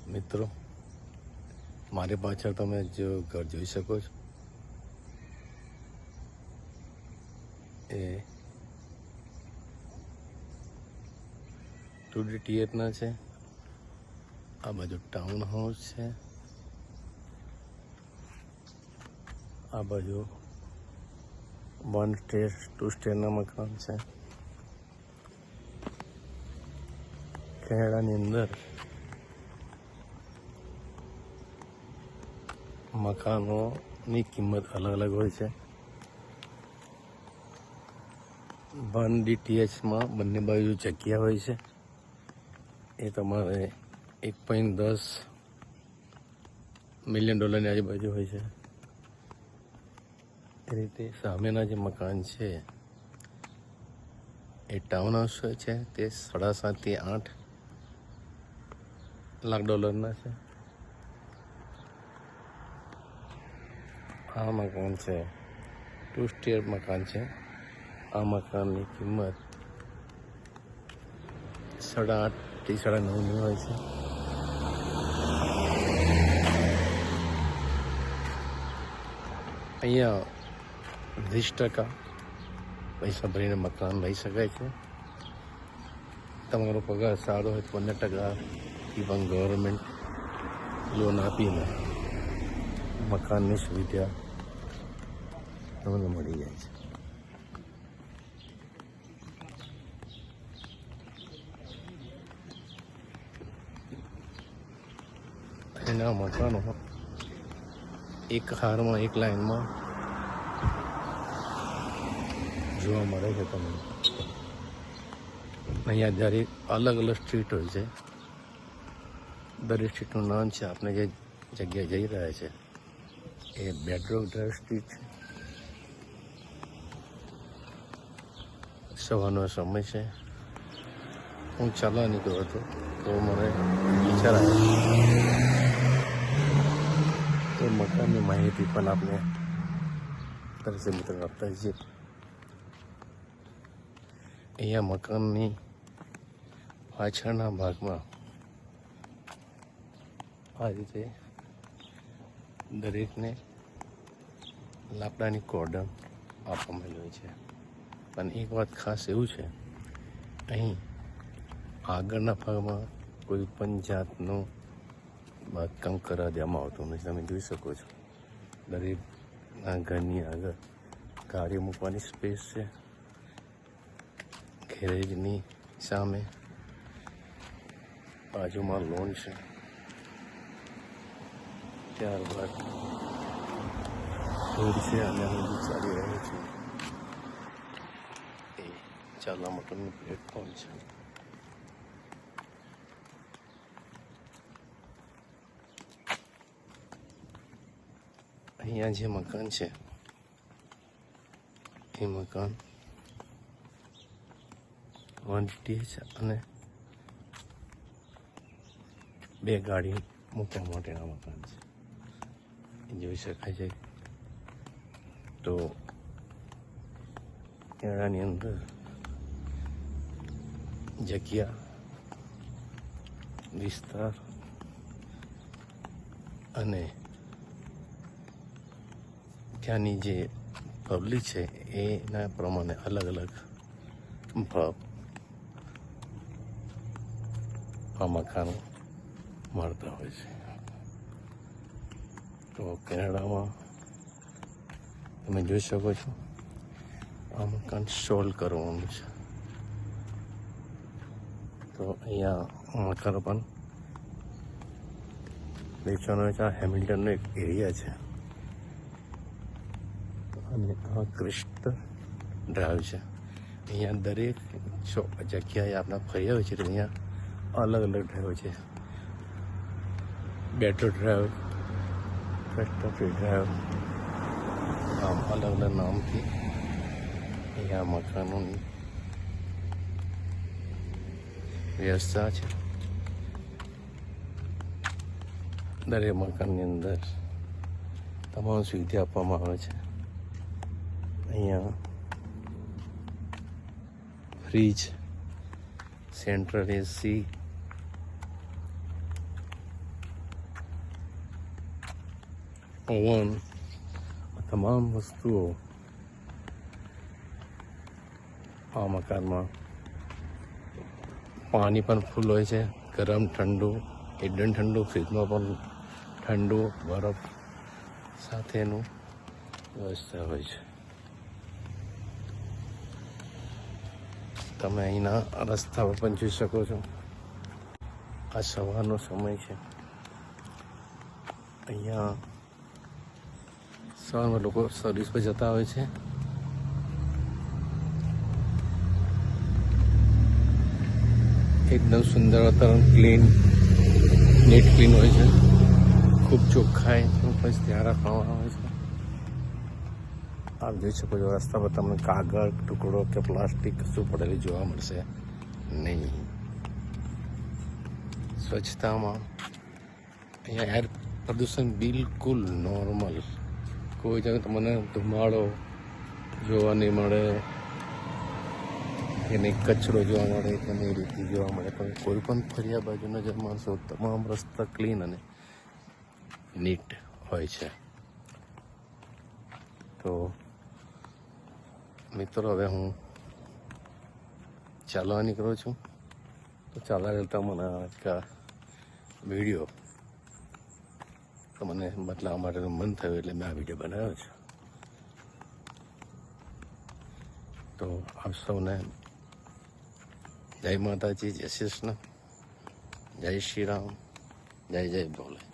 મિત્રો, મારી પાછળ તમે જો ઘર જોઈ શકો છો એ 2DTHના છે. આ બાજુ ટાઉન હાઉસ છે, આ બાજુ 1 સ્ટેર 2 સ્ટેરના મકાન છે. કેનેડાની અંદર મકાનોની કિંમત અલગ અલગ હોય છે. 1DTHમાં બંને બાજુ જગ્યા હોય છે. એ તમારે $1.10 મિલિયન આજુબાજુ હોય છે. એ રીતે સામેના જે મકાન છે એ ટાઉન હાઉસ છે. તે 7.5 થી 8 લાખ ડોલરના છે. આ મકાન છે 2 સ્ટેર મકાન છે. આ મકાનની કિંમત 8.5 થી 9.5 હોય છે. અહીંયા 20% પૈસા ભરીને મકાન લઈ શકાય છે. તમારો પગાર સારો હોય તો 15% પણ ગવર્મેન્ટ લોન આપીને મકાનની સુવિધા તમને મળી જાય છે. એના મકાનો એક હારમાં એક લાઈનમાં જોવા મળે છે તમને. અહીંયા દરેક અલગ અલગ સ્ટ્રીટ હોય છે. દરેક સ્ટ્રીટનું નામ છે. આપણે જે જગ્યાએ જઈ રહ્યા છે એ બેડરોક ડ્રાઈવ સ્ટ્રીટ છે. સવારનો સમય છે. હું ચાલવા નીકળ્યો હતો તો મને વિચાર આવ્યો એ મકાનની માહિતી પણ આપણે દરેક મિત્રો આપતા છીએ. અહીંયા મકાનની પાછળના ભાગમાં આ રીતે દરેકને લાકડાની કોર્ડન આપવામાં હોય છે. પણ એક વાત ખાસ એવું છે, અહીં આગળના ભાગમાં કોઈ પણ જાતનું બાંધકામ કરવા દેવામાં આવતું નથી. તમે જોઈ શકો છો દરેકના ઘરની આગળ ગાડીઓ મૂકવાની સ્પેસ છે. ગેરેજની સામે બાજુમાં લોન છે. ત્યારબાદ રોડ છે અને બધું ચાલી રહ્યું છે. એ ચાલવા માટેનું પ્લેટફોર્મ છે. અહીંયા જે મકાન છે એ મકાન 1DTH અને 2 ગાડી મૂકવા માટેના મકાન છે. એ જોઈ શકાય છે. તો કેનેડાની અંદર જગ્યા, વિસ્તાર અને ત્યાંની જે પબ્લિક છે એના પ્રમાણે અલગ અલગ ભાવ આ મકાનો મળતા હોય છે. તો કેનેડામાં તમે જોઈ શકો છો આ મકાન સોલ્વ કરવાનું છે. તો અહીંયા મકાનો પણ વેચવાનો છે. આ હેમિલ્ટનનો એક એરિયા છે અને આ ક્રિસ્ટ ડ્રાઈવ છે. અહીંયા દરેક જગ્યાએ આપણા ફર્યા હોય છે તો અહીંયા અલગ અલગ ડ્રાઈવ છે. બેટરો ડ્રાઈવ, ફેસ્ટોફી ડ્રાઈવ, આમ અલગ અલગ નામથી અહીંયા મકાનોની વ્યવસ્થા છે. દરેક મકાનની અંદર તમામ સુવિધા આપવામાં આવે છે. અહીંયા ફ્રીજ, સેન્ટ્રલ AC, પવન, આ તમામ વસ્તુઓ આ મકાનમાં. પાણી પણ ફૂલ હોય છે, ગરમ ઠંડુ, એકદમ ઠંડુ, ફ્રીજમાં પણ ઠંડુ, બરફ સાથેનું વ્યવસ્થા હોય છે. તમે અહીંના રસ્તા પર પણ જોઈ શકો છો. આ સવારનો સમય છે. અહીંયા સવારમાં લોકો સર્વિસ પર જતા હોય છે. એકદમ સુંદર વાતાવરણ, ક્લીન, નીટ ક્લીન હોય છે. ખૂબ ચોખ્ખાઈ બસ ધ્યાન રાખવામાં આવે છે. આપ જોઈ શકો છો રસ્તા પર તમને કાગળ ટુકડો કે પ્લાસ્ટિક કશું પડેલી જોવા મળશે નહીં. સ્વચ્છતામાં અહીંયા એર પ્રદૂષણ બિલકુલ નોર્મલ. કોઈ જગ્યાએ તમને ધુમાડો જોવા નહીં મળે કે નહીં કચરો જોવા મળે કે નહીં રીતિ જોવા મળે. પણ કોઈ પણ ફર્યા બાજુ નજર મારશો તમામ રસ્તા ક્લીન અને નીટ હોય છે. તો મિત્રો હવે હું ચાલવા નીકળું છું. તો ચાલવા જતા મને એક વિડીયો તો મને બદલાવવા માટેનું મન થયું એટલે મેં આ વિડીયો બનાવ્યો છે. તો આપ સૌને જય માતાજી, જય શ્રી કૃષ્ણ, જય શ્રી રામ, જય જય ભોલે.